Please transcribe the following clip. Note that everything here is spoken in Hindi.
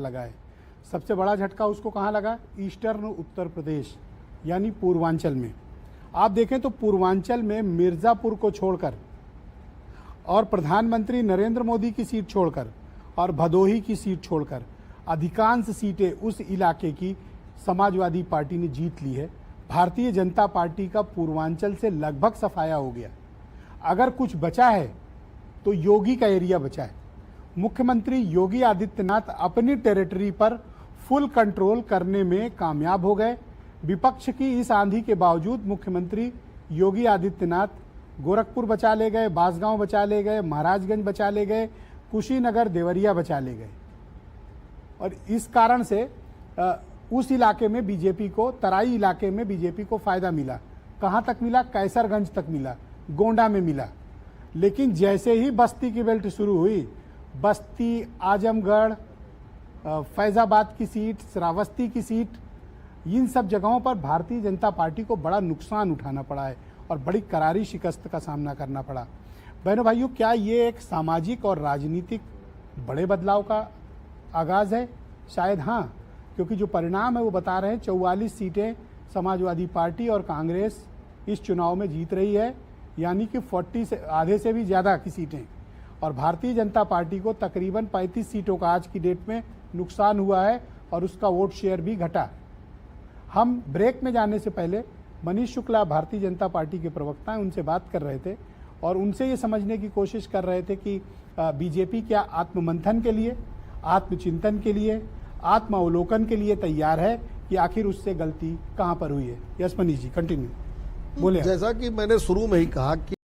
लगा है। सबसे बड़ा झटका उसको कहाँ लगा? ईस्टर्न उत्तर प्रदेश यानी पूर्वांचल में। आप देखें तो पूर्वांचल में मिर्ज़ापुर को छोड़कर और प्रधानमंत्री नरेंद्र मोदी की सीट छोड़कर और भदोही की सीट छोड़कर अधिकांश सीटें उस इलाके की समाजवादी पार्टी ने जीत ली है। भारतीय जनता पार्टी का पूर्वांचल से लगभग सफाया हो गया। अगर कुछ बचा है तो योगी का एरिया बचा है। मुख्यमंत्री योगी आदित्यनाथ अपनी टेरिटरी पर फुल कंट्रोल करने में कामयाब हो गए। विपक्ष की इस आंधी के बावजूद मुख्यमंत्री योगी आदित्यनाथ गोरखपुर बचा ले गए, बांसगांव बचा ले गए, महाराजगंज बचा ले गए, कुशीनगर देवरिया बचा ले गए। और इस कारण से उस इलाके में बीजेपी को, तराई इलाके में बीजेपी को फायदा मिला। कहाँ तक मिला? कैसरगंज तक मिला, गोंडा में मिला। लेकिन जैसे ही बस्ती की बेल्ट शुरू हुई, बस्ती, आजमगढ़, फैजाबाद की सीट, श्रावस्ती की सीट, इन सब जगहों पर भारतीय जनता पार्टी को बड़ा नुकसान उठाना पड़ा है और बड़ी करारी शिकस्त का सामना करना पड़ा। बहनों भाइयों, क्या ये एक सामाजिक और राजनीतिक बड़े बदलाव का आगाज़ है? शायद हाँ, क्योंकि जो परिणाम है वो बता रहे हैं 44 सीटें समाजवादी पार्टी और कांग्रेस इस चुनाव में जीत रही है, यानी कि 40 से आधे से भी ज़्यादा की सीटें। और भारतीय जनता पार्टी को तकरीबन 35 सीटों का आज की डेट में नुकसान हुआ है और उसका वोट शेयर भी घटा। हम ब्रेक में जाने से पहले मनीष शुक्ला, भारतीय जनता पार्टी के प्रवक्ता हैं, उनसे बात कर रहे थे और उनसे ये समझने की कोशिश कर रहे थे कि बीजेपी क्या आत्ममंथन के लिए, आत्मचिंतन के लिए, आत्मावलोकन के लिए तैयार है कि आखिर उससे गलती कहाँ पर हुई है। यस मनीष जी, कंटिन्यू बोले। जैसा कि मैंने शुरू में ही कहा कि